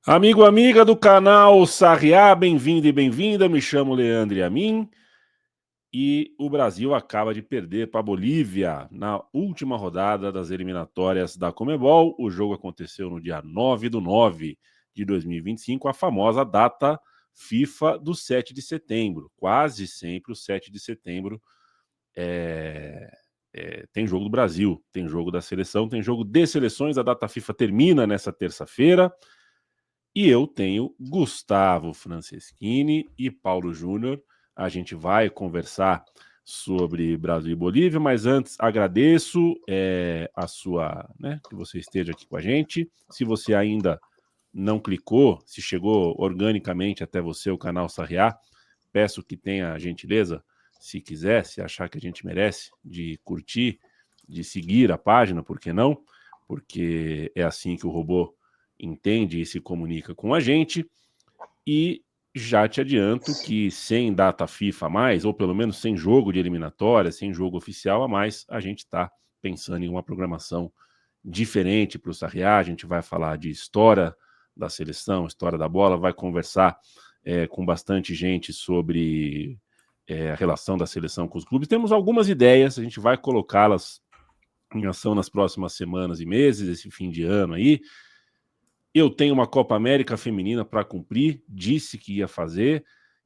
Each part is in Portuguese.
Amigo, amiga do canal Sarriá, bem-vindo e bem-vinda. Me chamo Leandro Amin e o Brasil acaba de perder para a Bolívia na última rodada das eliminatórias da Conmebol. O jogo aconteceu no dia 9/9 de 2025, a famosa data FIFA do 7 de setembro. Quase sempre o 7 de setembro tem jogo do Brasil, tem jogo da seleção, tem jogo de seleções. A data FIFA termina nessa terça-feira. E eu tenho Gustavo Franceschini e Paulo Júnior. A gente vai conversar sobre Brasil e Bolívia, mas antes agradeço a sua, que você esteja aqui com a gente. Se você ainda não clicou, se chegou organicamente até você o canal Sarriá, peço que tenha a gentileza, se quiser, se achar que a gente merece, de curtir, de seguir a página, por que não? Porque é assim que o robô entende e se comunica com a gente. E já te adianto que sem data FIFA a mais, ou pelo menos sem jogo de eliminatória, sem jogo oficial a mais, a gente está pensando em uma programação diferente para o Sarriá. A gente vai falar de história da seleção, história da bola, vai conversar com bastante gente sobre a relação da seleção com os clubes. Temos algumas ideias, a gente vai colocá-las em ação nas próximas semanas e meses, esse fim de ano aí. Eu tenho uma Copa América feminina para cumprir, disse que ia fazer,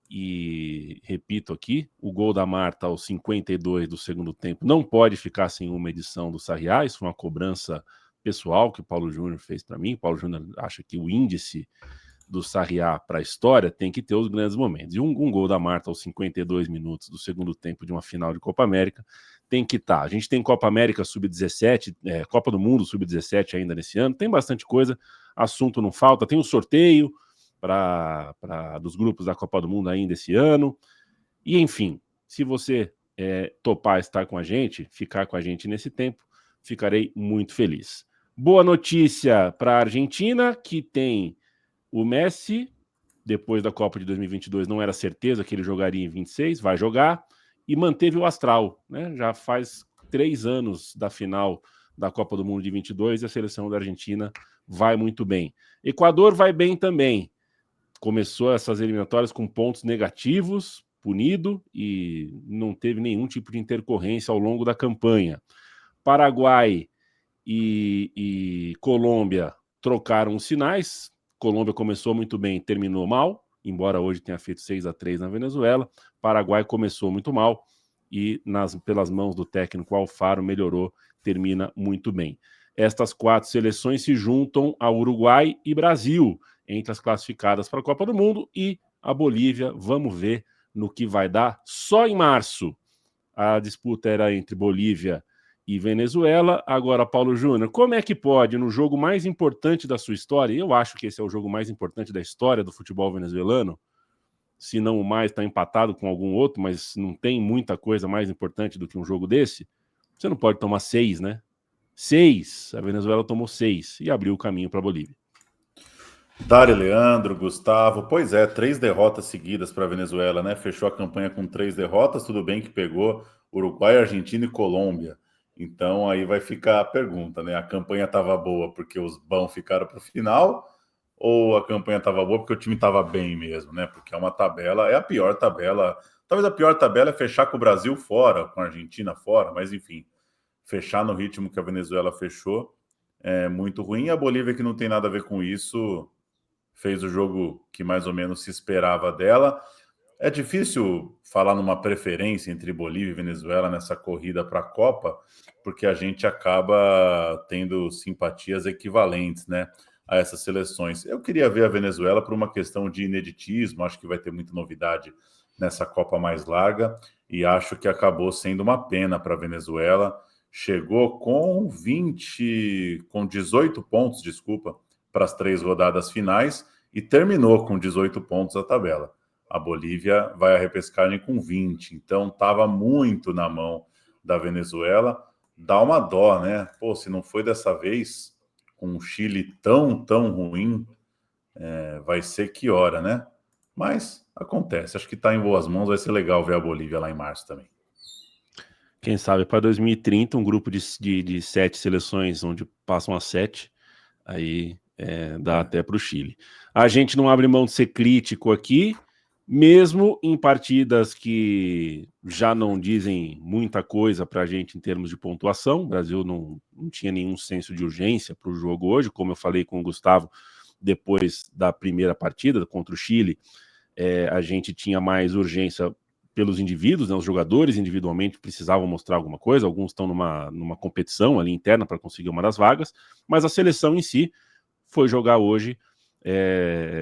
e repito aqui, o gol da Marta aos 52 do segundo tempo não pode ficar sem uma edição do Sarriá. Isso foi uma cobrança pessoal que o Paulo Júnior fez para mim. O Paulo Júnior acha que o índice do Sarriá para a história tem que ter os grandes momentos. E um gol da Marta aos 52 minutos do segundo tempo de uma final de Copa América tem que estar. A gente tem Copa América Sub-17, Copa do Mundo Sub-17 ainda nesse ano, tem bastante coisa, assunto não falta, tem um sorteio dos grupos da Copa do Mundo ainda esse ano, e enfim, se você topar estar com a gente, ficar com a gente nesse tempo, ficarei muito feliz. Boa notícia para a Argentina, que tem o Messi, depois da Copa de 2022, não era certeza que ele jogaria em 26, vai jogar, e manteve o astral, né? Já faz 3 anos da final da Copa do Mundo de 22 e a seleção da Argentina vai muito bem. Equador vai bem também. Começou essas eliminatórias com pontos negativos, punido, e não teve nenhum tipo de intercorrência ao longo da campanha. Paraguai e Colômbia trocaram os sinais. Colômbia começou muito bem, terminou mal, embora hoje tenha feito 6-3 na Venezuela. Paraguai começou muito mal e pelas mãos do técnico Alfaro melhorou, termina muito bem. Estas 4 seleções se juntam a Uruguai e Brasil entre as classificadas para a Copa do Mundo, e a Bolívia, vamos ver no que vai dar. Só em março a disputa era entre Bolívia e Venezuela. Agora, Paulo Júnior, como é que pode, no jogo mais importante da sua história, e eu acho que esse é o jogo mais importante da história do futebol venezuelano, se não o mais, está empatado com algum outro, mas não tem muita coisa mais importante do que um jogo desse, você não pode tomar 6, né? 6, a Venezuela tomou 6 e abriu o caminho para a Bolívia. Dari, Leandro, Gustavo, pois é, 3 derrotas seguidas para a Venezuela, né? Fechou a campanha com 3 derrotas, tudo bem que pegou Uruguai, Argentina e Colômbia. Então aí vai ficar a pergunta, né? A campanha estava boa porque os bons ficaram para o final, ou a campanha estava boa porque o time estava bem mesmo, né? Porque é uma tabela, é a pior tabela. Talvez a pior tabela é fechar com o Brasil fora, com a Argentina fora, mas enfim, fechar no ritmo que a Venezuela fechou é muito ruim. A Bolívia, que não tem nada a ver com isso, fez o jogo que mais ou menos se esperava dela. É difícil falar numa preferência entre Bolívia e Venezuela nessa corrida para a Copa, porque a gente acaba tendo simpatias equivalentes, né, a essas seleções. Eu queria ver a Venezuela por uma questão de ineditismo, acho que vai ter muita novidade nessa Copa mais larga, e acho que acabou sendo uma pena para a Venezuela. Chegou com 18 pontos, desculpa, para as 3 rodadas finais e terminou com 18 pontos a tabela. A Bolívia vai à repescagem com 20, então estava muito na mão da Venezuela. Dá uma dó, né? Pô, se não foi dessa vez, com um Chile tão ruim, vai ser que hora, né? Mas acontece, acho que está em boas mãos, vai ser legal ver a Bolívia lá em março também. Quem sabe para 2030, um grupo de 7 seleções, onde passam a 7, aí Dá até para o Chile. A gente não abre mão de ser crítico aqui, mesmo em partidas que já não dizem muita coisa para a gente em termos de pontuação. O Brasil não tinha nenhum senso de urgência para o jogo hoje, como eu falei com o Gustavo depois da primeira partida contra o Chile. A gente tinha mais urgência pelos indivíduos, né? Os jogadores individualmente precisavam mostrar alguma coisa, alguns estão numa competição ali interna para conseguir uma das vagas, mas a seleção em si foi jogar hoje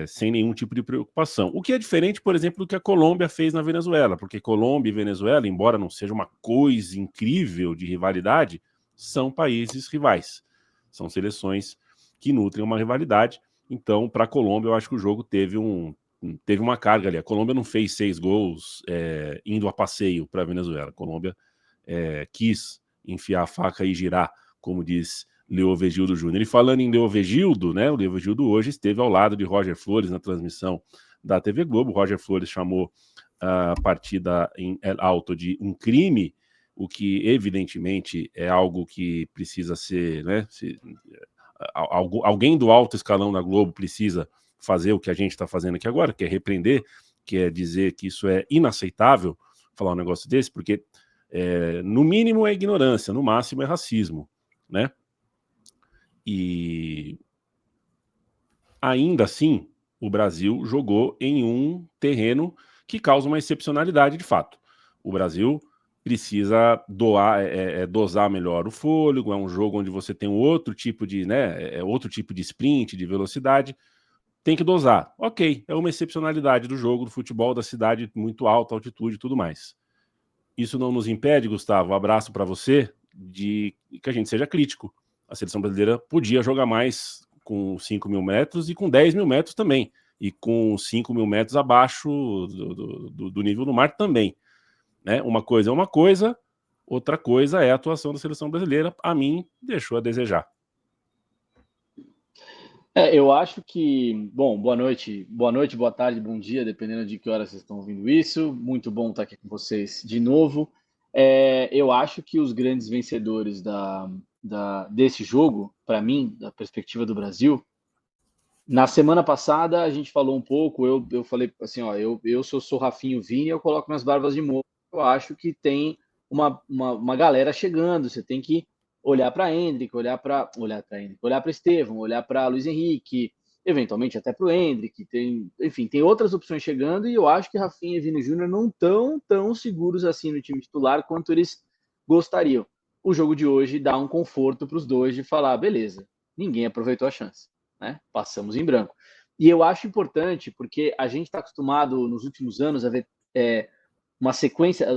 sem nenhum tipo de preocupação. O que é diferente, por exemplo, do que a Colômbia fez na Venezuela, porque Colômbia e Venezuela, embora não seja uma coisa incrível de rivalidade, são países rivais, são seleções que nutrem uma rivalidade. Então, para a Colômbia, eu acho que o jogo teve uma carga ali. A Colômbia não fez 6 gols indo a passeio para a Venezuela. A Colômbia quis enfiar a faca e girar, como diz Leovegildo Júnior. E falando em Leovegildo, né, o Leovegildo hoje esteve ao lado de Roger Flores na transmissão da TV Globo. O Roger Flores chamou a partida em El Alto de um crime, o que evidentemente é algo que precisa ser, né, alguém do alto escalão da Globo precisa fazer o que a gente está fazendo aqui agora, que é repreender, que é dizer que isso é inaceitável, falar um negócio desse, porque no mínimo é ignorância, no máximo é racismo, né? E ainda assim, o Brasil jogou em um terreno que causa uma excepcionalidade de fato. O Brasil precisa dosar melhor o fôlego, é um jogo onde você tem outro tipo de, né, outro tipo de sprint, de velocidade, tem que dosar. Ok, é uma excepcionalidade do jogo, do futebol, da cidade, muito alta, altitude e tudo mais. Isso não nos impede, Gustavo, um abraço para você, de que a gente seja crítico. A seleção brasileira podia jogar mais com 5 mil metros e com 10 mil metros também. E com 5 mil metros abaixo do nível do mar também. Né? Uma coisa é uma coisa, outra coisa é a atuação da seleção brasileira. A mim, deixou a desejar. Eu acho que... Bom, boa noite, boa tarde, bom dia, dependendo de que hora vocês estão ouvindo isso. Muito bom estar aqui com vocês de novo. Eu acho que os grandes vencedores desse jogo, para mim, da perspectiva do Brasil, na semana passada a gente falou um pouco, eu falei assim, ó, eu sou Rafinho Vini, eu coloco minhas barbas de molho. Eu acho que tem uma galera chegando, você tem que olhar para Endrick, olhar para Estevão, olhar para Luiz Henrique, eventualmente até para o Endrick, enfim, tem outras opções chegando, e eu acho que Rafinha e Vini Júnior não estão tão seguros assim no time titular quanto eles gostariam. O jogo de hoje dá um conforto para os dois de falar, beleza, ninguém aproveitou a chance, né? Passamos em branco. E eu acho importante, porque a gente está acostumado nos últimos anos a ver uma sequência,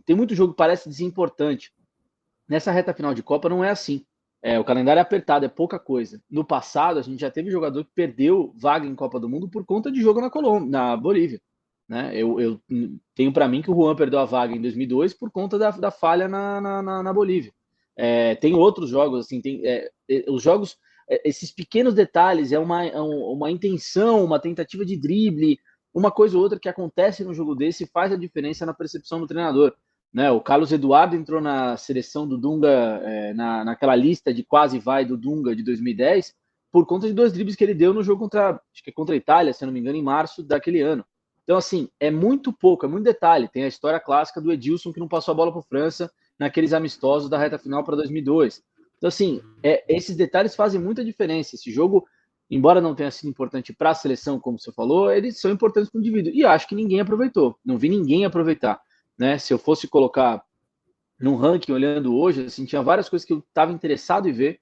tem muito jogo que parece desimportante. Nessa reta final de Copa não é assim. O calendário é apertado, é pouca coisa. No passado, a gente já teve jogador que perdeu vaga em Copa do Mundo por conta de jogo na Bolívia. Né? Eu tenho para mim que o Juan perdeu a vaga em 2002 por conta da falha na Bolívia. Tem outros jogos, assim, os jogos, esses pequenos detalhes, uma intenção, uma tentativa de drible, uma coisa ou outra que acontece no jogo desse faz a diferença na percepção do treinador. Né? O Carlos Eduardo entrou na seleção do Dunga, naquela lista de quase vai do Dunga de 2010, por conta de 2 dribles que ele deu no jogo contra a Itália, se não me engano, em março daquele ano. Então, assim, é muito pouco, é muito detalhe. Tem a história clássica do Edilson, que não passou a bola para a França naqueles amistosos da reta final para 2002. Então, assim, esses detalhes fazem muita diferença. Esse jogo, embora não tenha sido importante para a seleção, como você falou, eles são importantes para o indivíduo. E acho que ninguém aproveitou. Não vi ninguém aproveitar. Né? Se eu fosse colocar num ranking, olhando hoje, assim, tinha várias coisas que eu estava interessado em ver.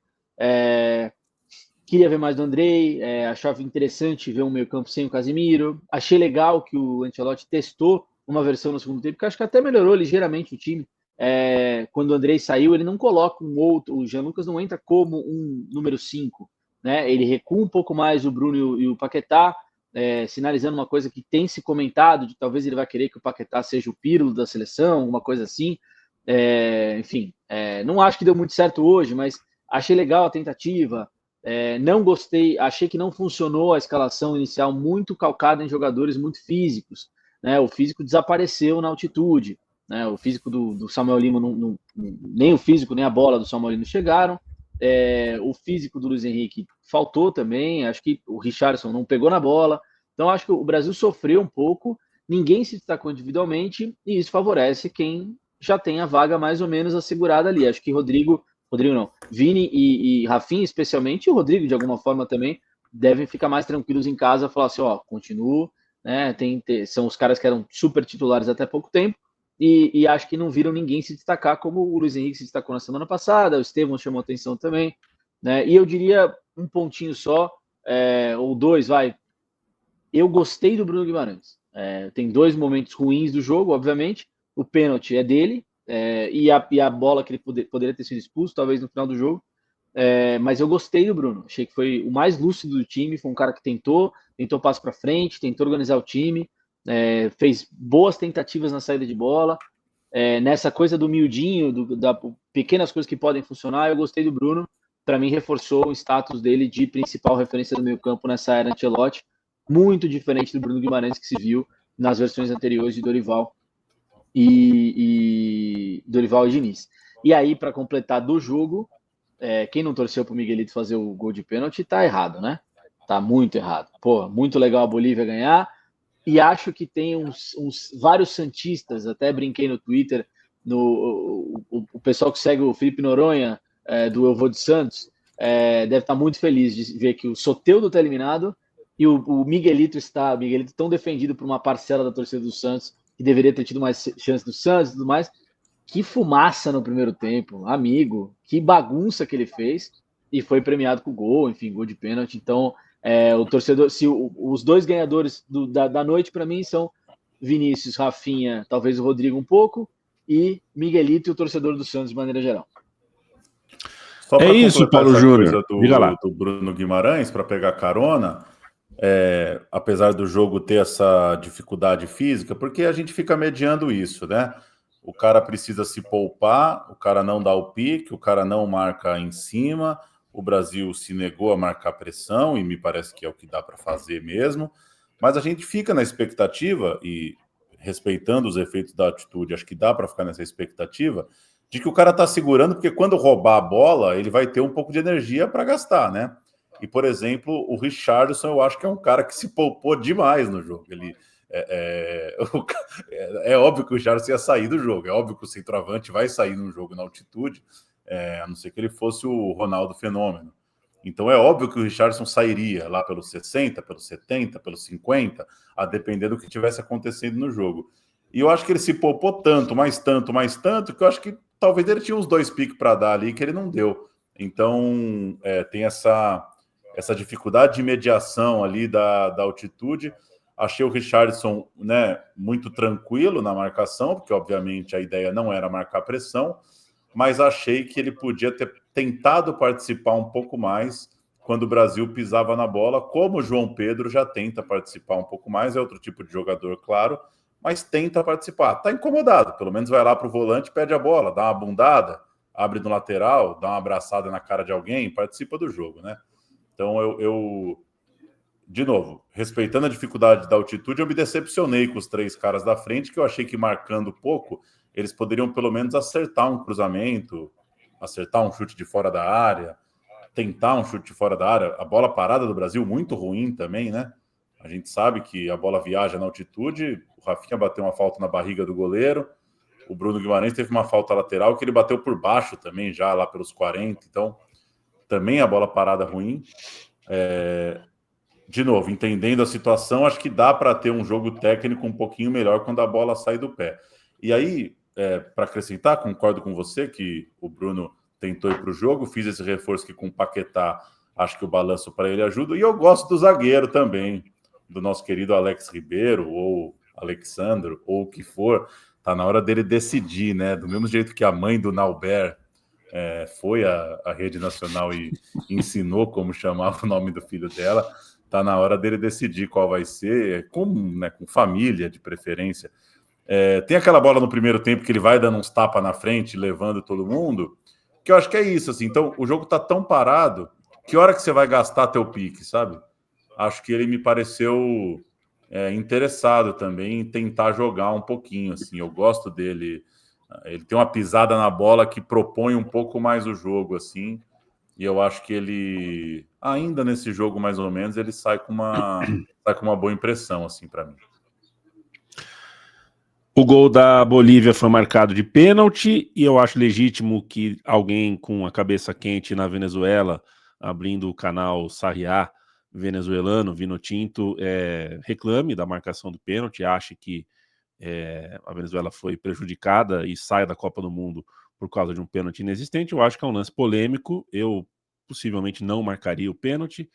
Queria ver mais do Andrei, achava interessante ver um meio-campo sem o Casemiro. Achei legal que o Ancelotti testou uma versão no segundo tempo, que acho que até melhorou ligeiramente o time. Quando o Andrei saiu, ele não coloca um outro, o Jean Lucas não entra como um número 5. Né? Ele recua um pouco mais o Bruno e o Paquetá, sinalizando uma coisa que tem se comentado, de talvez ele vai querer que o Paquetá seja o Pirlo da seleção, alguma coisa assim. Enfim, não acho que deu muito certo hoje, mas achei legal a tentativa. Não gostei, achei que não funcionou a escalação inicial, muito calcada em jogadores muito físicos. Né? O físico desapareceu na altitude. Né? O físico do Samuel Lima, nem o físico nem a bola do Samuel Lima chegaram. O físico do Luiz Henrique faltou também. Acho que o Richarlison não pegou na bola. Então, acho que o Brasil sofreu um pouco. Ninguém se destacou individualmente e isso favorece quem já tem a vaga mais ou menos assegurada ali. Acho que Rodrigo não, Vini e Rafinha, especialmente, e o Rodrigo, de alguma forma também, devem ficar mais tranquilos em casa, falar assim, ó, continuo, né? São os caras que eram super titulares até pouco tempo, e acho que não viram ninguém se destacar como o Luiz Henrique se destacou na semana passada, o Estevão chamou atenção também, né? E eu diria um pontinho só, ou dois, vai. Eu gostei do Bruno Guimarães. Tem 2 momentos ruins do jogo, obviamente. O pênalti é dele, e a bola que ele poderia ter sido expulso, talvez no final do jogo. Mas eu gostei do Bruno. Achei que foi o mais lúcido do time. Foi um cara que tentou passo para frente, tentou organizar o time, fez boas tentativas na saída de bola. Nessa coisa do miudinho, da pequenas coisas que podem funcionar, eu gostei do Bruno. Para mim, reforçou o status dele de principal referência do meio-campo nessa era Ancelotti, muito diferente do Bruno Guimarães que se viu nas versões anteriores de Dorival e Diniz. E aí, para completar do jogo, quem não torceu para o Miguelito fazer o gol de pênalti tá errado, né? Tá muito errado. Pô, muito legal a Bolívia ganhar. E acho que tem vários santistas, até brinquei no Twitter, o pessoal que segue o Felipe Noronha, do Eu Vou de Santos, deve estar muito feliz de ver que o Soteldo está eliminado e o Miguelito tão defendido por uma parcela da torcida do Santos, que deveria ter tido mais chance do Santos e tudo mais. Que fumaça no primeiro tempo, amigo, que bagunça que ele fez e foi premiado com gol, enfim, gol de pênalti. Então, o torcedor, os dois ganhadores da noite para mim são Vinícius, Rafinha, talvez o Rodrigo um pouco, e Miguelito e o torcedor do Santos de maneira geral. Só para isso, Paulo Júnior. Do Bruno Guimarães, para pegar carona, apesar do jogo ter essa dificuldade física, porque a gente fica mediando isso, né? O cara precisa se poupar, o cara não dá o pique, o cara não marca em cima, o Brasil se negou a marcar pressão, e me parece que é o que dá para fazer mesmo, mas a gente fica na expectativa, e respeitando os efeitos da altitude, acho que dá para ficar nessa expectativa, de que o cara está segurando, porque quando roubar a bola, ele vai ter um pouco de energia para gastar, né? E, por exemplo, o Richarlison, eu acho que é um cara que se poupou demais no jogo. Ele é óbvio que o Richarlison ia sair do jogo, é óbvio que o centroavante vai sair num jogo na altitude, a não ser que ele fosse o Ronaldo Fenômeno. Então é óbvio que o Richarlison sairia lá pelos 60, pelos 70, pelos 50, a depender do que tivesse acontecendo no jogo. E eu acho que ele se poupou tanto, que eu acho que talvez ele tinha uns 2 piques para dar ali que ele não deu. Então tem essa dificuldade de mediação ali da altitude. Achei o Richarlison, né, muito tranquilo na marcação, porque obviamente a ideia não era marcar pressão, mas achei que ele podia ter tentado participar um pouco mais quando o Brasil pisava na bola, como o João Pedro já tenta participar um pouco mais, é outro tipo de jogador, claro, mas tenta participar. Está incomodado, pelo menos vai lá para o volante, pede a bola, dá uma bundada, abre no lateral, dá uma abraçada na cara de alguém, participa do jogo, né? Então eu de novo, respeitando a dificuldade da altitude, eu me decepcionei com os 3 caras da frente, que eu achei que marcando pouco, eles poderiam pelo menos acertar um cruzamento, acertar um chute de fora da área, tentar um chute de fora da área. A bola parada do Brasil muito ruim também, né? A gente sabe que a bola viaja na altitude, o Rafinha bateu uma falta na barriga do goleiro, o Bruno Guimarães teve uma falta lateral que ele bateu por baixo também, já lá pelos 40, então também a bola parada ruim. De novo, entendendo a situação, acho que dá para ter um jogo técnico um pouquinho melhor quando a bola sai do pé. E aí, para acrescentar, concordo com você que o Bruno tentou ir para o jogo, fiz esse reforço que com o Paquetá, acho que o balanço para ele ajuda, e eu gosto do zagueiro também, do nosso querido Alex Ribeiro, ou Alexandro, ou o que for, tá na hora dele decidir, né? Do mesmo jeito que a mãe do Nauber foi à rede nacional e ensinou como chamava o nome do filho dela, tá na hora dele decidir qual vai ser, com família, de preferência. Tem aquela bola no primeiro tempo que ele vai dando uns tapas na frente, levando todo mundo, que eu acho que é isso, assim. Então, o jogo tá tão parado, que hora que você vai gastar teu pique, sabe? Acho que ele me pareceu interessado também em tentar jogar um pouquinho, assim. Eu gosto dele. Ele tem uma pisada na bola que propõe um pouco mais o jogo, assim. E eu acho que ele, ainda nesse jogo mais ou menos, ele sai com uma boa impressão, assim, para mim. O gol da Bolívia foi marcado de pênalti e eu acho legítimo que alguém com a cabeça quente na Venezuela, abrindo o canal Sarriá venezuelano, Vinotinto, reclame da marcação do pênalti, ache que a Venezuela foi prejudicada e sai da Copa do Mundo por causa de um pênalti inexistente. Eu acho que é um lance polêmico, eu possivelmente não marcaria o pênalti,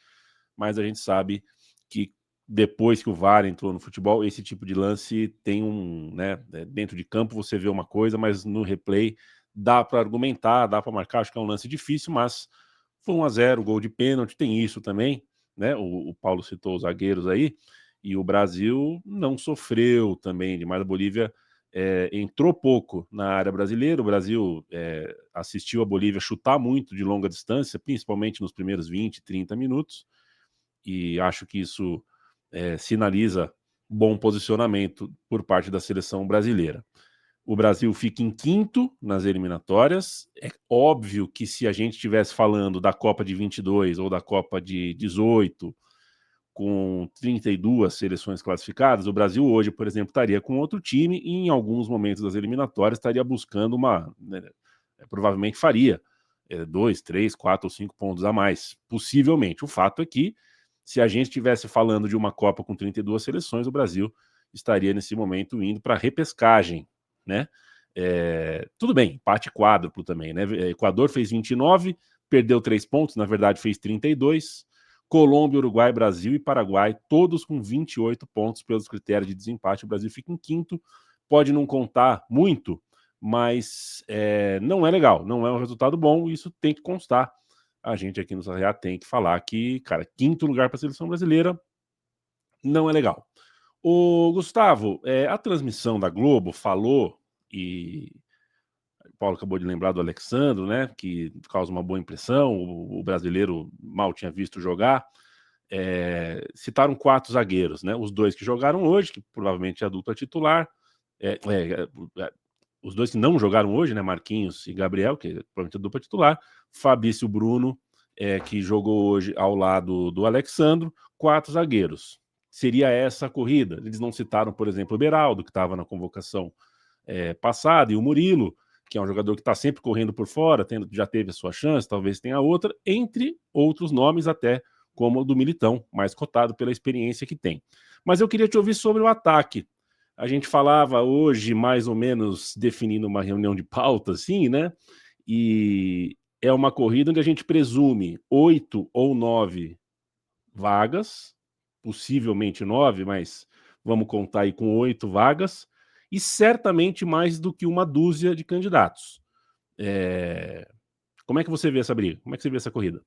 mas a gente sabe que depois que o VAR entrou no futebol, esse tipo de lance tem dentro de campo você vê uma coisa, mas no replay dá para argumentar, dá para marcar, acho que é um lance difícil, mas foi 1-0, gol de pênalti, tem isso também, né? O Paulo citou os zagueiros aí, e o Brasil não sofreu também demais. A Bolívia entrou pouco na área brasileira, o Brasil assistiu a Bolívia chutar muito de longa distância, principalmente nos primeiros 20, 30 minutos, e acho que isso sinaliza bom posicionamento por parte da seleção brasileira. O Brasil fica em quinto nas eliminatórias. É óbvio que se a gente estivesse falando da Copa de 22 ou da Copa de 18, com 32 seleções classificadas, o Brasil hoje, por exemplo, estaria com outro time e em alguns momentos das eliminatórias estaria buscando provavelmente faria 2, 3, 4 ou 5 pontos a mais, possivelmente. O fato é que se a gente estivesse falando de uma Copa com 32 seleções, o Brasil estaria nesse momento indo para a repescagem, né? Tudo bem, empate quádruplo também, né? Equador fez 29, perdeu 3 pontos, na verdade fez 32. Colômbia, Uruguai, Brasil e Paraguai, todos com 28 pontos pelos critérios de desempate. O Brasil fica em quinto, pode não contar muito, mas não é legal, não é um resultado bom, isso tem que constar. A gente aqui no Sarriá tem que falar que, cara, quinto lugar para a seleção brasileira não é legal. O Gustavo, a transmissão da Globo falou, e o Paulo acabou de lembrar do Alexandro, né, que causa uma boa impressão, o brasileiro mal tinha visto jogar. Citaram 4 zagueiros, né, os 2 que jogaram hoje, que provavelmente é a dupla titular, os 2 que não jogaram hoje, né, Marquinhos e Gabriel, que é provavelmente a dupla titular, Fabrício Bruno, que jogou hoje ao lado do Alexandro, 4 zagueiros. Seria essa a corrida? Eles não citaram, por exemplo, o Beraldo, que estava na convocação passada, e o Murilo, que é um jogador que está sempre correndo por fora, já teve a sua chance, talvez tenha outra, entre outros nomes até, como o do Militão, mais cotado pela experiência que tem. Mas eu queria te ouvir sobre o ataque. A gente falava hoje, mais ou menos, definindo uma reunião de pauta, assim, né? E é uma corrida onde a gente presume 8 ou 9 vagas, possivelmente 9, mas vamos contar aí com 8 vagas, e certamente mais do que uma dúzia de candidatos. Como é que você vê essa briga? Como é que você vê essa corrida?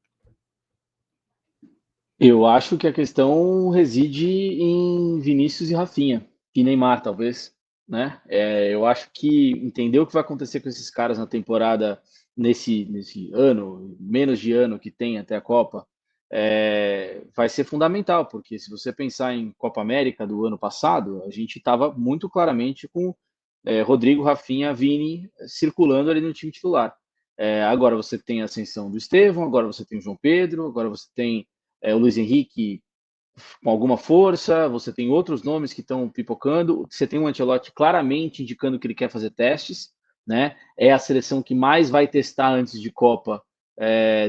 Eu acho que a questão reside em Vinícius e Rafinha, e Neymar, talvez, né? Eu acho que entender o que vai acontecer com esses caras na temporada, nesse ano, menos de ano que tem até a Copa, vai ser fundamental, porque se você pensar em Copa América do ano passado, a gente estava muito claramente com Rodrigo, Rafinha, Vini circulando ali no time titular. Agora você tem a ascensão do Estevão, agora você tem o João Pedro, agora você tem o Luiz Henrique com alguma força, você tem outros nomes que estão pipocando, você tem o Ancelotti claramente indicando que ele quer fazer testes, né? É a seleção que mais vai testar antes de Copa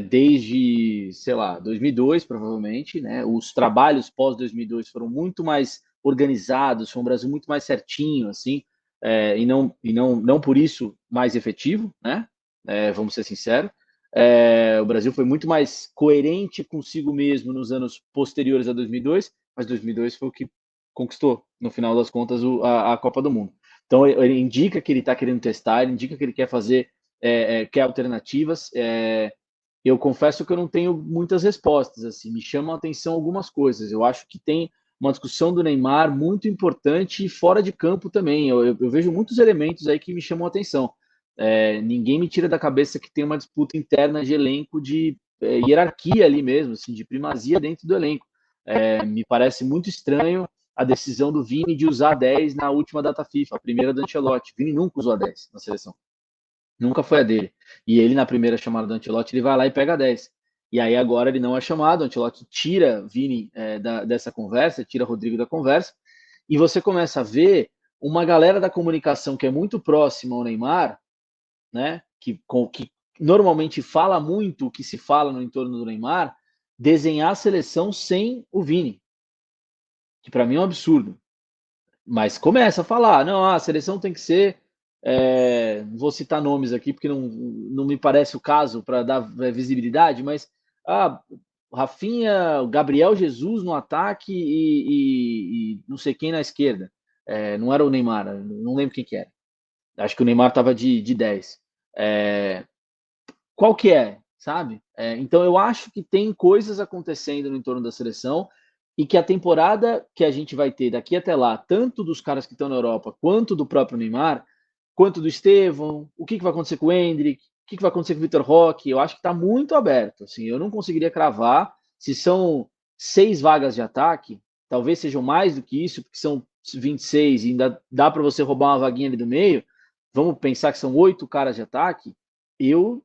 desde, sei lá, 2002, provavelmente, né? Os trabalhos pós 2002 foram muito mais organizados, foi um Brasil muito mais certinho, assim, e não por isso mais efetivo, né? Vamos ser sinceros. O Brasil foi muito mais coerente consigo mesmo nos anos posteriores a 2002, mas 2002 foi o que conquistou, no final das contas, a Copa do Mundo. Então, ele indica que ele está querendo testar, ele indica que ele quer fazer, quer alternativas. Eu confesso que eu não tenho muitas respostas, assim, me chamam a atenção algumas coisas. Eu acho que tem uma discussão do Neymar muito importante e fora de campo também. Eu vejo muitos elementos aí que me chamam a atenção. Ninguém me tira da cabeça que tem uma disputa interna de elenco, de hierarquia ali mesmo, assim, de primazia dentro do elenco. Me parece muito estranho a decisão do Vini de usar 10 na última data FIFA, a primeira do Ancelotti. O Vini nunca usou a 10 na seleção. Nunca foi a dele. E ele, na primeira chamada do Ancelotti, ele vai lá e pega 10. E aí agora ele não é chamado, o Ancelotti tira Vini dessa conversa, tira Rodrigo da conversa, e você começa a ver uma galera da comunicação que é muito próxima ao Neymar, né, que normalmente fala muito o que se fala no entorno do Neymar, desenhar a seleção sem o Vini, que para mim é um absurdo. Mas começa a falar, não, a seleção tem que ser, vou citar nomes aqui porque não me parece o caso para dar visibilidade, mas Rafinha, Gabriel Jesus no ataque e não sei quem na esquerda. Não era o Neymar, não lembro quem que era. Acho que o Neymar estava de 10. Qual que é, sabe? Então eu acho que tem coisas acontecendo no entorno da seleção e que a temporada que a gente vai ter daqui até lá, tanto dos caras que estão na Europa, quanto do próprio Neymar, quanto do Estevão, o que vai acontecer com o Endrick, o que vai acontecer com o Vitor Roque, eu acho que está muito aberto. Assim, eu não conseguiria cravar se são 6 vagas de ataque, talvez sejam mais do que isso, porque são 26 e ainda dá para você roubar uma vaguinha ali do meio. Vamos pensar que são 8 caras de ataque. Eu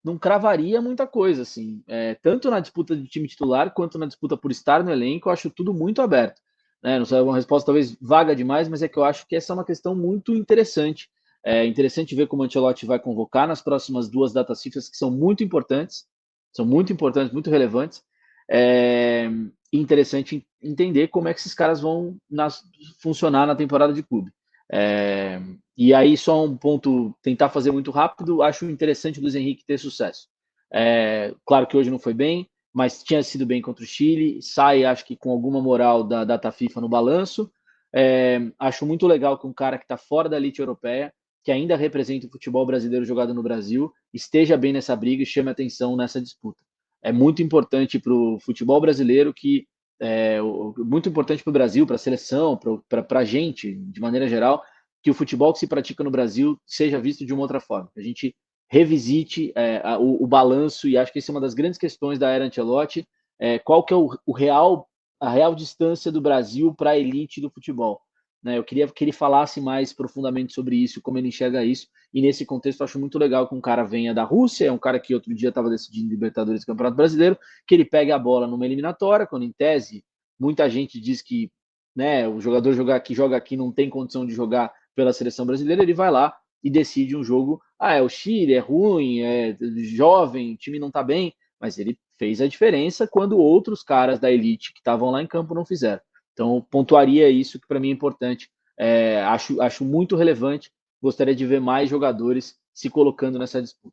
não cravaria muita coisa, assim. Tanto na disputa de time titular, quanto na disputa por estar no elenco, eu acho tudo muito aberto. Não sei, é uma resposta talvez vaga demais, mas é que eu acho que essa é uma questão muito interessante. É interessante ver como o Ancelotti vai convocar nas próximas 2 datas FIFA, que são muito importantes, muito relevantes. Interessante entender como é que esses caras vão funcionar na temporada de clube. E aí, só um ponto, tentar fazer muito rápido, acho interessante o Luiz Henrique ter sucesso. Claro que hoje não foi bem, mas tinha sido bem contra o Chile, sai, acho que com alguma moral da data FIFA no balanço. Acho muito legal que um cara que está fora da elite europeia, que ainda representa o futebol brasileiro jogado no Brasil, esteja bem nessa briga e chame atenção nessa disputa. É muito importante para o futebol brasileiro muito importante para o Brasil, para a seleção, para a gente, de maneira geral, que o futebol que se pratica no Brasil seja visto de uma outra forma. Que a gente revisite o balanço, e acho que essa é uma das grandes questões da era Ancelotti, qual que é a real distância do Brasil para a elite do futebol. Né? Eu queria que ele falasse mais profundamente sobre isso, como ele enxerga isso, e nesse contexto eu acho muito legal que um cara venha da Rússia, é um cara que outro dia estava decidindo Libertadores e Campeonato Brasileiro, que ele pegue a bola numa eliminatória, quando em tese muita gente diz que, né, o jogador joga aqui não tem condição de jogar pela seleção brasileira, ele vai lá e decide um jogo. É o Chile, é ruim, é jovem, o time não está bem, mas ele fez a diferença quando outros caras da elite que estavam lá em campo não fizeram. Então, pontuaria isso, que para mim é importante. Acho muito relevante. Gostaria de ver mais jogadores se colocando nessa disputa.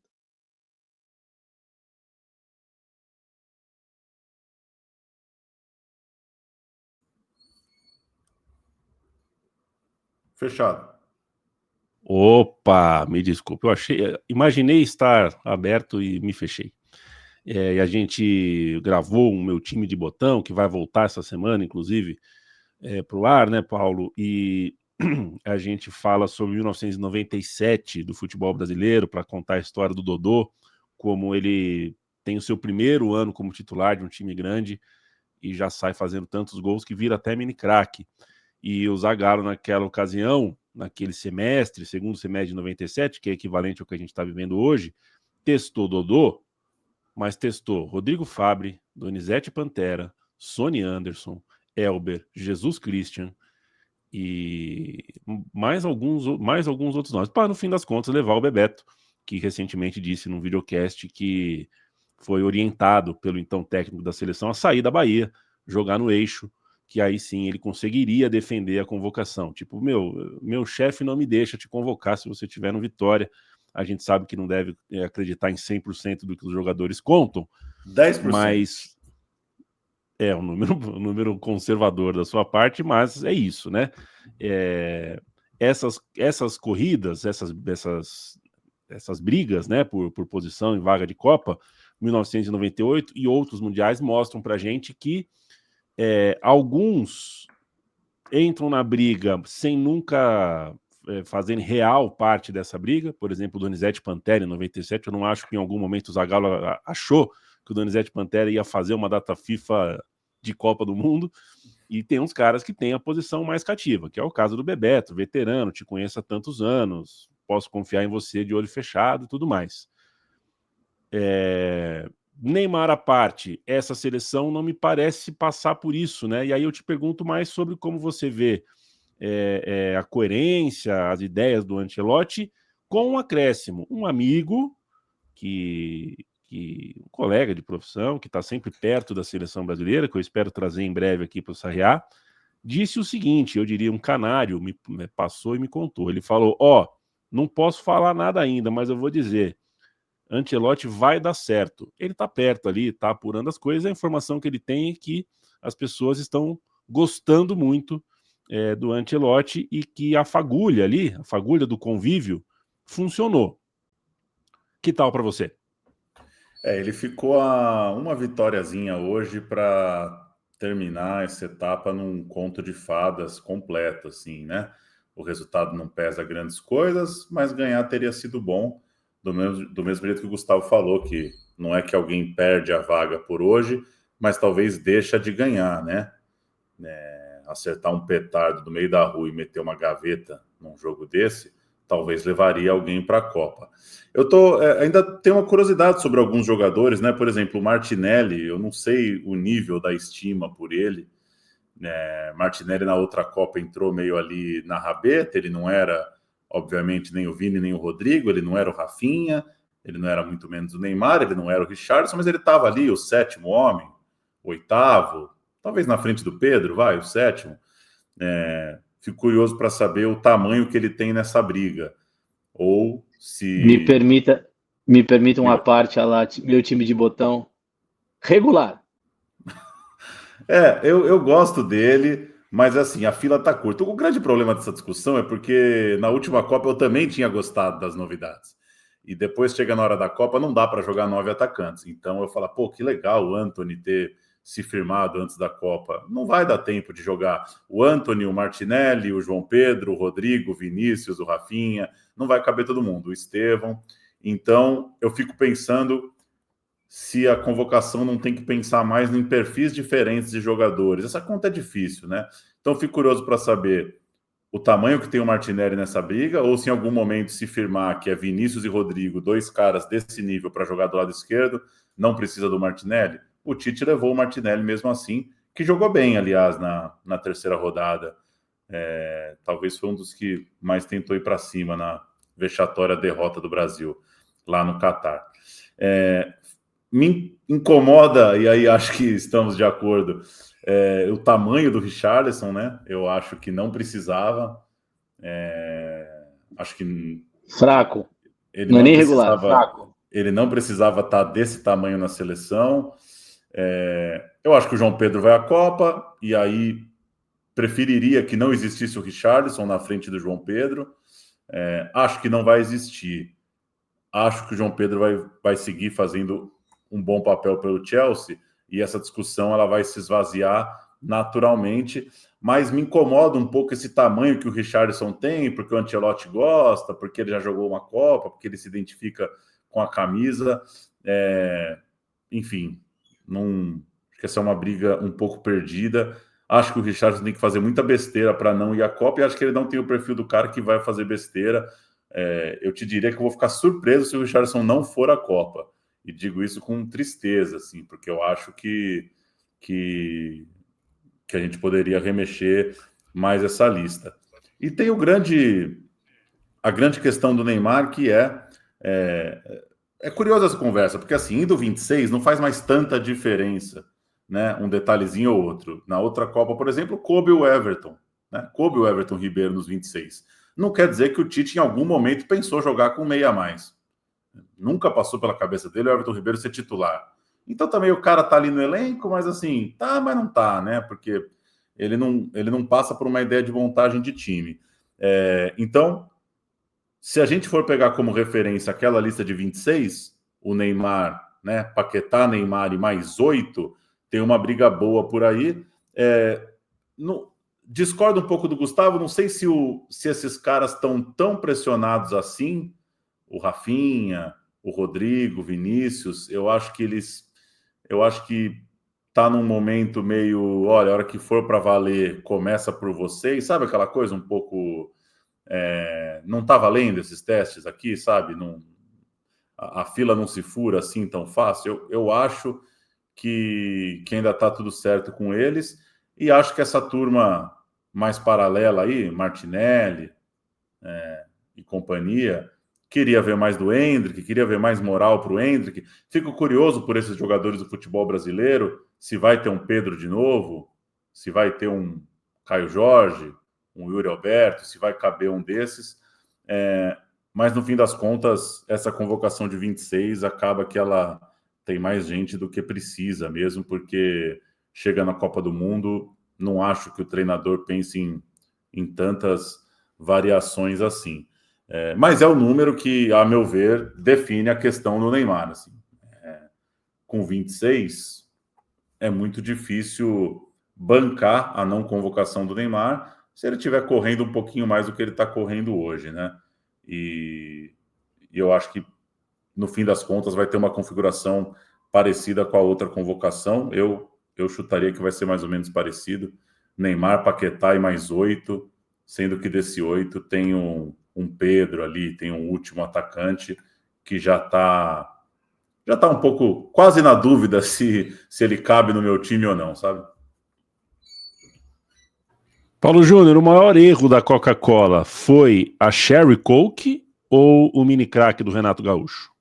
Fechado. Opa, me desculpe, imaginei estar aberto e me fechei. E a gente gravou o meu time de botão, que vai voltar essa semana, inclusive, para o ar, né, Paulo? E a gente fala sobre 1997 do futebol brasileiro, para contar a história do Dodô, como ele tem o seu primeiro ano como titular de um time grande e já sai fazendo tantos gols que vira até mini craque. E o Zagallo, naquela ocasião, naquele semestre, segundo semestre de 97, que é equivalente ao que a gente está vivendo hoje, testou Dodô, mas testou Rodrigo Fabre, Donizete Pantera, Sony Anderson, Elber, Jesus Christian e mais alguns outros nomes, para no fim das contas levar o Bebeto, que recentemente disse num videocast que foi orientado pelo então técnico da seleção a sair da Bahia, jogar no Eixo, que aí sim ele conseguiria defender a convocação. Tipo, meu chefe não me deixa te convocar se você tiver no Vitória. A gente sabe que não deve acreditar em 100% do que os jogadores contam, 10%. mas é um número conservador da sua parte, mas é isso, né? Essas corridas, essas brigas, né, por posição em vaga de Copa, 1998 e outros mundiais mostram pra gente que alguns entram na briga sem nunca fazerem real parte dessa briga. Por exemplo, o Donizete Pantera em 97, eu não acho que em algum momento o Zagallo achou que o Donizete Pantera ia fazer uma data FIFA de Copa do Mundo, e tem uns caras que têm a posição mais cativa, que é o caso do Bebeto, veterano, te conheço há tantos anos, posso confiar em você de olho fechado e tudo mais. Neymar à parte, essa seleção não me parece passar por isso, né? E aí eu te pergunto mais sobre como você vê a coerência, as ideias do Ancelotti com um acréscimo. Um amigo, um colega de profissão, que está sempre perto da seleção brasileira, que eu espero trazer em breve aqui para o Sarriá, disse o seguinte, eu diria um canário, me passou e me contou. Ele falou, não posso falar nada ainda, mas eu vou dizer, Ancelotti vai dar certo. Ele está perto ali, está apurando as coisas, a informação que ele tem é que as pessoas estão gostando muito do Ancelotti e que a fagulha ali, a fagulha do convívio, funcionou. Que tal para você? Ele ficou a uma vitóriazinha hoje para terminar essa etapa num conto de fadas completo, assim, né? O resultado não pesa grandes coisas, mas ganhar teria sido bom, do mesmo jeito que o Gustavo falou, que não é que alguém perde a vaga por hoje, mas talvez deixa de ganhar, né? Acertar um petardo no meio da rua e meter uma gaveta num jogo desse, talvez levaria alguém para a Copa. Eu ainda tenho uma curiosidade sobre alguns jogadores, né? Por exemplo, o Martinelli, eu não sei o nível da estima por ele. Martinelli na outra Copa entrou meio ali na rabeta, ele não era, obviamente, nem o Vini, nem o Rodrigo, ele não era o Rafinha, ele não era muito menos o Neymar, ele não era o Richarlison, mas ele estava ali, o sétimo homem, o oitavo, talvez na frente do Pedro, o sétimo. Fico curioso para saber o tamanho que ele tem nessa briga. Ou se... Me permita uma parte lá, meu time de botão regular. Eu gosto dele, mas assim, a fila tá curta. O grande problema dessa discussão é porque na última Copa eu também tinha gostado das novidades. E depois chega na hora da Copa, não dá para jogar 9 atacantes. Então eu falo, pô, que legal o Antony ter se firmado antes da Copa. Não vai dar tempo de jogar o Antony, o Martinelli, o João Pedro, o Rodrigo, o Vinícius, o Rafinha. Não vai caber todo mundo, o Estevão. Então eu fico pensando se a convocação não tem que pensar mais em perfis diferentes de jogadores. Essa conta é difícil, né? Então fico curioso para saber o tamanho que tem o Martinelli nessa briga, ou se em algum momento se firmar que é Vinícius e Rodrigo, dois caras desse nível para jogar do lado esquerdo, não precisa do Martinelli. O Tite levou o Martinelli mesmo assim, que jogou bem, aliás, na terceira rodada. Talvez foi um dos que mais tentou ir para cima na vexatória derrota do Brasil lá no Catar. Me incomoda, e aí acho que estamos de acordo, o tamanho do Richarlison, né? Eu acho que não precisava. Acho que... Fraco. Ele não é nem precisava, regular, fraco. Ele não precisava estar desse tamanho na seleção. Eu acho que o João Pedro vai à Copa, e aí preferiria que não existisse o Richarlison na frente do João Pedro. Acho que não vai existir. Acho que o João Pedro vai seguir fazendo um bom papel pelo Chelsea, e essa discussão ela vai se esvaziar naturalmente, mas me incomoda um pouco esse tamanho que o Richarlison tem, porque o Ancelotti gosta, porque ele já jogou uma Copa, porque ele se identifica com a camisa. Enfim, acho que essa é uma briga um pouco perdida. Acho que o Richarlison tem que fazer muita besteira para não ir à Copa, e acho que ele não tem o perfil do cara que vai fazer besteira. Eu te diria que eu vou ficar surpreso se o Richarlison não for à Copa. E digo isso com tristeza, assim, porque eu acho que a gente poderia remexer mais essa lista. E tem a grande questão do Neymar, que é curiosa essa conversa, porque assim, indo 26 não faz mais tanta diferença, né? Um detalhezinho ou outro. Na outra Copa, por exemplo, coube o Everton, né? Coube o Everton Ribeiro nos 26. Não quer dizer que o Tite em algum momento pensou jogar com meia a mais. Nunca passou pela cabeça dele o Everton Ribeiro ser titular. Então também o cara tá ali no elenco, mas assim, tá, mas não tá, né? Porque ele não passa por uma ideia de montagem de time. Então, se a gente for pegar como referência aquela lista de 26, o Neymar, né? Paquetá, Neymar e mais 8, tem uma briga boa por aí. Discordo um pouco do Gustavo, não sei se esses caras estão tão pressionados assim. O Rafinha, o Rodrigo, o Vinícius, eu acho que tá num momento meio, olha, a hora que for para valer, começa por vocês, sabe aquela coisa um pouco, não tá valendo esses testes aqui, sabe? Não, a fila não se fura assim tão fácil. Eu acho que ainda está tudo certo com eles, e acho que essa turma mais paralela aí, Martinelli e companhia, queria ver mais do Endrick, queria ver mais moral para o Endrick. Fico curioso por esses jogadores do futebol brasileiro, se vai ter um Pedro de novo, se vai ter um Caio Jorge, um Yuri Alberto, se vai caber um desses. Mas no fim das contas, essa convocação de 26 acaba que ela tem mais gente do que precisa mesmo, porque chega na Copa do Mundo, não acho que o treinador pense em tantas variações assim. Mas é o número que, a meu ver, define a questão do Neymar. Assim. Com 26, é muito difícil bancar a não convocação do Neymar se ele estiver correndo um pouquinho mais do que ele está correndo hoje, né? E eu acho que, no fim das contas, vai ter uma configuração parecida com a outra convocação. Eu chutaria que vai ser mais ou menos parecido. Neymar, Paquetá e mais 8, sendo que desse 8 tem um Pedro ali, tem um último atacante que já tá um pouco, quase na dúvida se ele cabe no meu time ou não, sabe? Paulo Júnior, o maior erro da Coca-Cola foi a Sherry Coke ou o mini crack do Renato Gaúcho?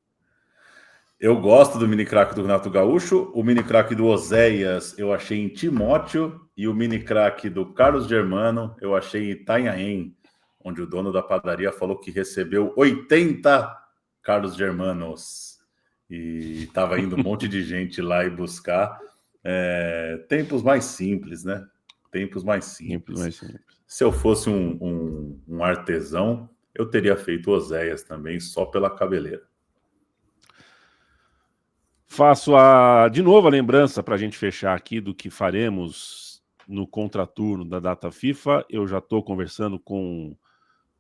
Eu gosto do mini crack do Renato Gaúcho, o mini crack do Oséias eu achei em Timóteo, e o mini crack do Carlos Germano eu achei em Itanhaém, onde o dono da padaria falou que recebeu 80 Carlos Germanos, e estava indo um monte de gente lá e buscar. Tempos mais simples, né? Tempos mais simples. Se eu fosse um artesão, eu teria feito Oséias também, só pela cabeleira. Faço de novo a lembrança para a gente fechar aqui do que faremos no contraturno da data FIFA. Eu já estou conversando com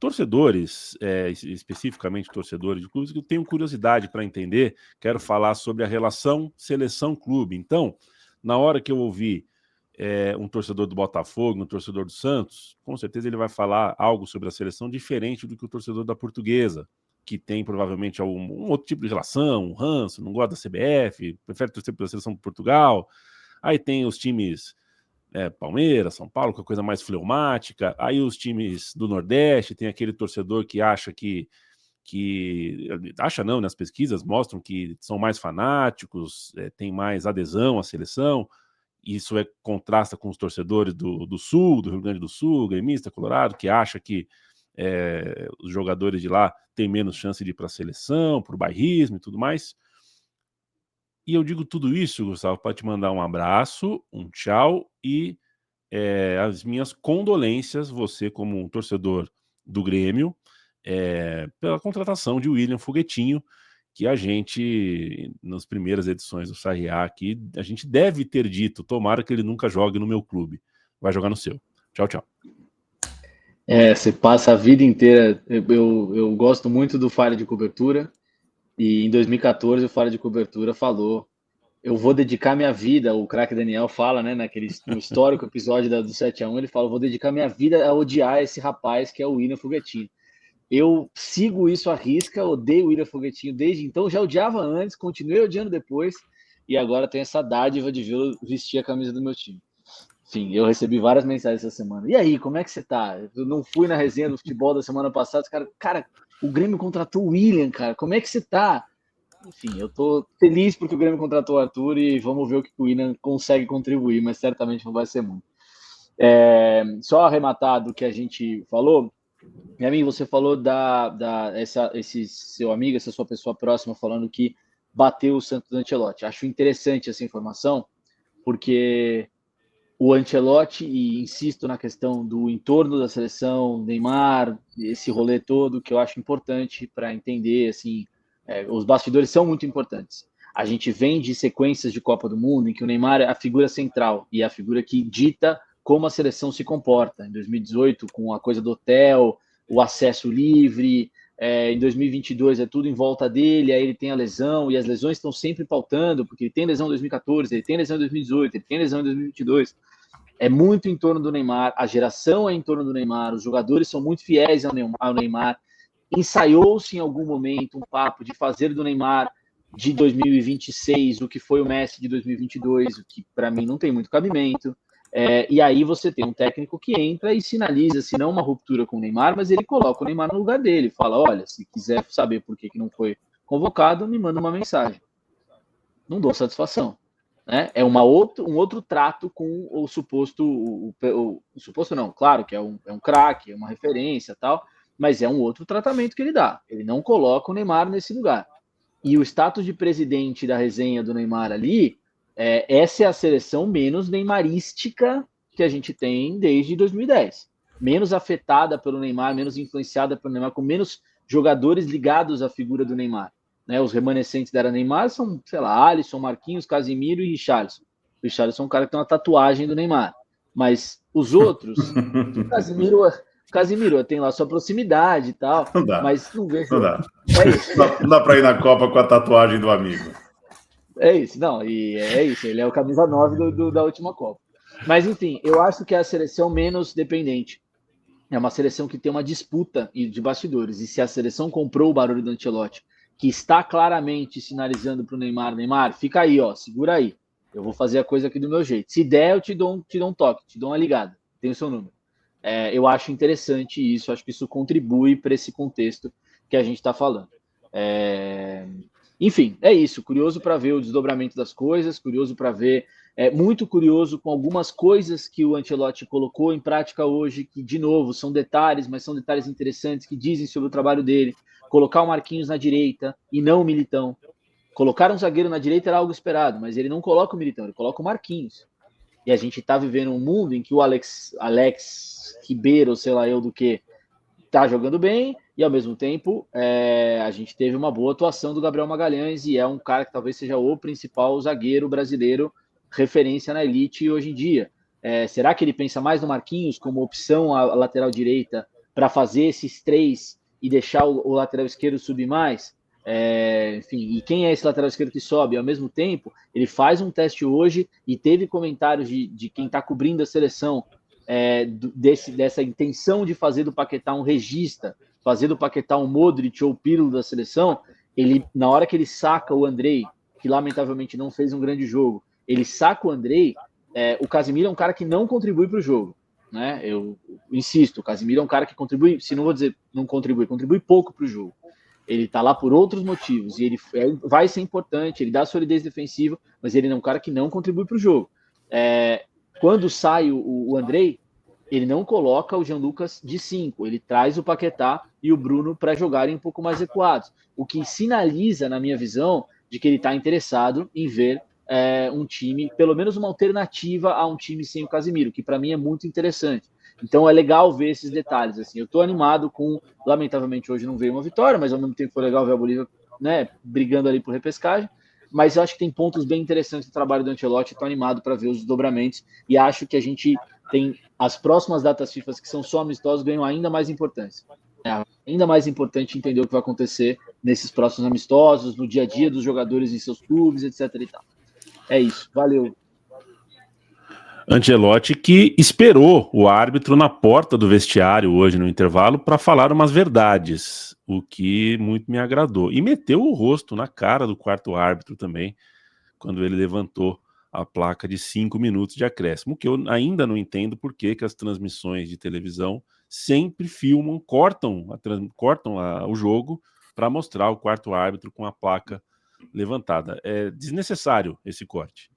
torcedores, especificamente torcedores de clubes, que eu tenho curiosidade para entender. Quero falar sobre a relação seleção-clube. Então, na hora que eu ouvir um torcedor do Botafogo, um torcedor do Santos, com certeza ele vai falar algo sobre a seleção diferente do que o torcedor da Portuguesa, que tem provavelmente um outro tipo de relação, um ranço, não gosta da CBF, prefere torcer pela seleção de Portugal. Aí tem os times Palmeiras, São Paulo, que é coisa mais fleumática. Aí os times do Nordeste, tem aquele torcedor que acha que acha não, né? As pesquisas mostram que são mais fanáticos, tem mais adesão à seleção. Isso contrasta com os torcedores do Sul, do Rio Grande do Sul, gremista, colorado, que acha que os jogadores de lá têm menos chance de ir para a seleção, por bairrismo e tudo mais. E eu digo tudo isso, Gustavo, para te mandar um abraço, um tchau e as minhas condolências, você como um torcedor do Grêmio, pela contratação de William Foguetinho, que a gente, nas primeiras edições do Sarriá aqui, a gente deve ter dito, tomara que ele nunca jogue no meu clube, vai jogar no seu. Tchau, tchau. Você passa a vida inteira, eu gosto muito do Falha de Cobertura, e em 2014 o Falha de Cobertura falou, eu vou dedicar minha vida, o craque Daniel fala, né, no histórico episódio do 7-1, ele fala, vou dedicar minha vida a odiar esse rapaz que é o William Foguetinho. Eu sigo isso à risca, odeio o William Foguetinho desde então, já odiava antes, continuei odiando depois, e agora tenho essa dádiva de vê-lo vestir a camisa do meu time. Enfim, eu recebi várias mensagens essa semana. E aí, como é que você tá? Eu não fui na resenha do futebol da semana passada, cara, o Grêmio contratou o William, cara, como é que você tá? Enfim, eu tô feliz porque o Grêmio contratou o Arthur e vamos ver o que o William consegue contribuir, mas certamente não vai ser muito. Só arrematar do que a gente falou, e a mim você falou esse seu amigo, essa sua pessoa próxima falando que bateu o Santos do Ancelotti. Acho interessante essa informação, porque o Ancelotti, e insisto na questão do entorno da seleção, Neymar, esse rolê todo, que eu acho importante para entender, assim, os bastidores são muito importantes. A gente vem de sequências de Copa do Mundo em que o Neymar é a figura central e a figura que dita como a seleção se comporta. Em 2018, com a coisa do hotel, o acesso livre, em 2022 é tudo em volta dele, aí ele tem a lesão, e as lesões estão sempre pautando, porque ele tem lesão em 2014, ele tem lesão em 2018, ele tem lesão em 2022. É muito em torno do Neymar, a geração é em torno do Neymar, os jogadores são muito fiéis ao Neymar, ensaiou-se em algum momento um papo de fazer do Neymar de 2026 o que foi o Messi de 2022, o que para mim não tem muito cabimento. E aí você tem um técnico que entra e sinaliza, se não uma ruptura com o Neymar, mas ele coloca o Neymar no lugar dele, fala, olha, se quiser saber por que não foi convocado, me manda uma mensagem. Não dou satisfação. Né? É um outro trato com o suposto, o suposto não, claro que é um craque, é uma referência tal, mas é um outro tratamento que ele dá. Ele não coloca o Neymar nesse lugar. E o status de presidente da resenha do Neymar ali, essa é a seleção menos neymarística que a gente tem desde 2010. Menos afetada pelo Neymar, menos influenciada pelo Neymar, com menos jogadores ligados à figura do Neymar. Né? Os remanescentes da era Neymar são, sei lá, Alisson, Marquinhos, Casimiro e Richarlison. O Richarlison é um cara que tem uma tatuagem do Neymar. Mas os outros, o Casimiro tem lá sua proximidade e tal, Não dá, mas não vejo. Não dá. Não dá para ir na Copa com a tatuagem do amigo. É isso, não, e é isso, ele é o camisa 9 da última Copa. Mas, enfim, eu acho que é a seleção menos dependente. É uma seleção que tem uma disputa de bastidores. E se a seleção comprou o barulho do Ancelotti, que está claramente sinalizando para o Neymar, fica aí, ó, segura aí. Eu vou fazer a coisa aqui do meu jeito. Se der, eu te dou um toque, te dou uma ligada. Tem o seu número. Eu acho interessante isso, acho que isso contribui para esse contexto que a gente está falando. Enfim, é isso. Curioso para ver o desdobramento das coisas, curioso para ver, muito curioso com algumas coisas que o Ancelotti colocou em prática hoje, que, de novo, são detalhes, mas são detalhes interessantes que dizem sobre o trabalho dele. Colocar o Marquinhos na direita e não o Militão. Colocar um zagueiro na direita era algo esperado, mas ele não coloca o Militão, ele coloca o Marquinhos. E a gente está vivendo um mundo em que o Alex Ribeiro, sei lá eu do que, está jogando bem, e ao mesmo tempo a gente teve uma boa atuação do Gabriel Magalhães, e é um cara que talvez seja o principal zagueiro brasileiro, referência na elite hoje em dia. Será que ele pensa mais no Marquinhos como opção à lateral direita para fazer esses três e deixar o lateral esquerdo subir mais? Enfim, e quem é esse lateral esquerdo que sobe? Ao mesmo tempo, ele faz um teste hoje e teve comentários de quem está cobrindo a seleção dessa intenção de fazer do Paquetá um regista, fazer do Paquetá um Modric ou o Pirlo da seleção. Ele, na hora que ele saca o Andrei, que lamentavelmente não fez um grande jogo, ele saca o Andrei, o Casemiro é um cara que não contribui para o jogo. Né? Eu insisto, o Casemiro é um cara que contribui, se não vou dizer não contribui pouco para o jogo. Ele tá lá por outros motivos, e ele vai ser importante, ele dá solidez defensiva, mas ele é um cara que não contribui para o jogo. Quando sai o Andrei, ele não coloca o Jean Lucas de 5, ele traz o Paquetá e o Bruno para jogarem um pouco mais recuados, o que sinaliza, na minha visão, de que ele está interessado em ver um time, pelo menos uma alternativa a um time sem o Casemiro, que para mim é muito interessante. Então é legal ver esses detalhes. Assim. Eu estou animado com, lamentavelmente hoje não veio uma vitória, mas ao mesmo tempo foi legal ver a Bolívia, né, brigando ali por repescagem. Mas eu acho que tem pontos bem interessantes no trabalho do Ancelotti. Estou animado para ver os desdobramentos e acho que a gente tem as próximas datas FIFA que são só amistosos ganham ainda mais importância. Ainda mais importante entender o que vai acontecer nesses próximos amistosos, no dia a dia dos jogadores em seus clubes, etc. E tal. É isso. Valeu. Ancelotti que esperou o árbitro na porta do vestiário hoje no intervalo para falar umas verdades, o que muito me agradou. E meteu o rosto na cara do quarto árbitro também, quando ele levantou a placa de 5 minutos de acréscimo, que eu ainda não entendo por que as transmissões de televisão sempre filmam, cortam o jogo para mostrar o quarto árbitro com a placa levantada. É desnecessário esse corte.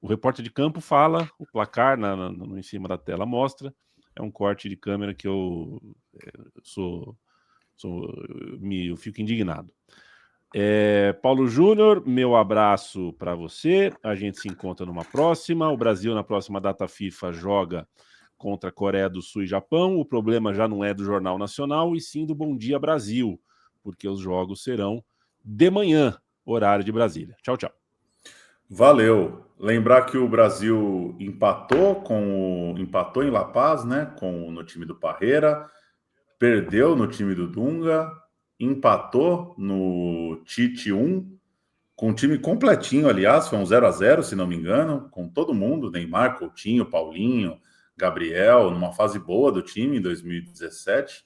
O repórter de campo fala, o placar em cima da tela mostra, é um corte de câmera que eu fico indignado. Paulo Júnior, meu abraço para você, a gente se encontra numa próxima, o Brasil na próxima data FIFA joga contra a Coreia do Sul e Japão, o problema já não é do Jornal Nacional e sim do Bom Dia Brasil, porque os jogos serão de manhã, horário de Brasília. Tchau, tchau. Valeu. Lembrar que o Brasil empatou em La Paz, né, no time do Parreira, perdeu no time do Dunga, empatou no Tite 1, com o time completinho, aliás, foi um 0-0, se não me engano, com todo mundo, Neymar, Coutinho, Paulinho, Gabriel, numa fase boa do time em 2017.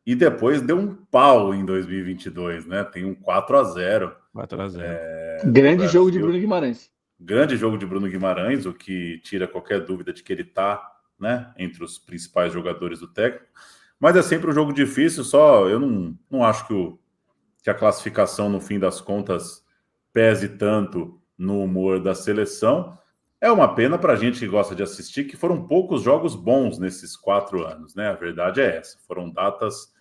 e depois deu um pau em 2022, né? Tem um 4-0. 4-0. Grande jogo de Bruno Guimarães. Grande jogo de Bruno Guimarães, o que tira qualquer dúvida de que ele está, né, entre os principais jogadores do técnico. Mas é sempre um jogo difícil, só eu não acho que a classificação, no fim das contas, pese tanto no humor da seleção. É uma pena para a gente que gosta de assistir, que foram poucos jogos bons nesses 4 anos, né? A verdade é essa, foram datas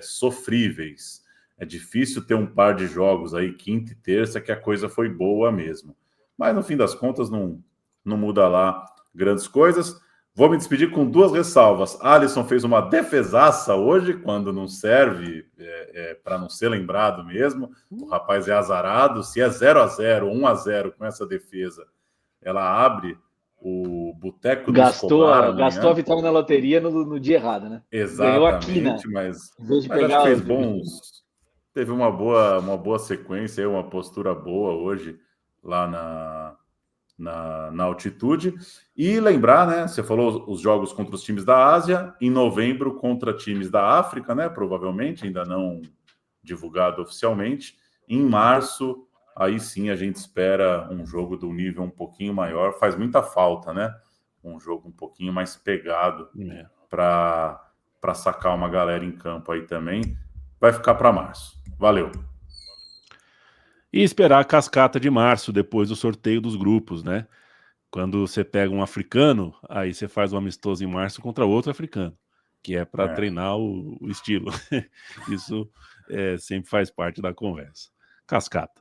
sofríveis. É difícil ter um par de jogos aí, quinta e terça, que a coisa foi boa mesmo. Mas, no fim das contas, não muda lá grandes coisas. Vou me despedir com 2 ressalvas. Alisson fez uma defesaça hoje, quando não serve, para não ser lembrado mesmo. O rapaz é azarado. Se é 0-0, 1-0 com essa defesa, ela abre o boteco do Escobar. Gastou a vitória na loteria no dia errado, né? Exatamente, mas acho que fez bons. Teve uma boa sequência, uma postura boa hoje lá na altitude. E lembrar, né? Você falou os jogos contra os times da Ásia, em novembro contra times da África, né? Provavelmente, ainda não divulgado oficialmente. Em março, aí sim a gente espera um jogo do nível um pouquinho maior. Faz muita falta, né? Um jogo um pouquinho mais pegado para sacar uma galera em campo aí também. Vai ficar para março. Valeu. E esperar a cascata de março, depois do sorteio dos grupos, né? Quando você pega um africano, aí você faz um amistoso em março contra outro africano, que é para treinar o estilo. Isso sempre faz parte da conversa. Cascata.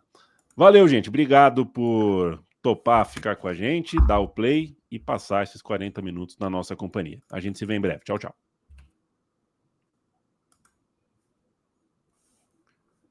Valeu, gente. Obrigado por topar ficar com a gente, dar o play e passar esses 40 minutos na nossa companhia. A gente se vê em breve. Tchau, tchau.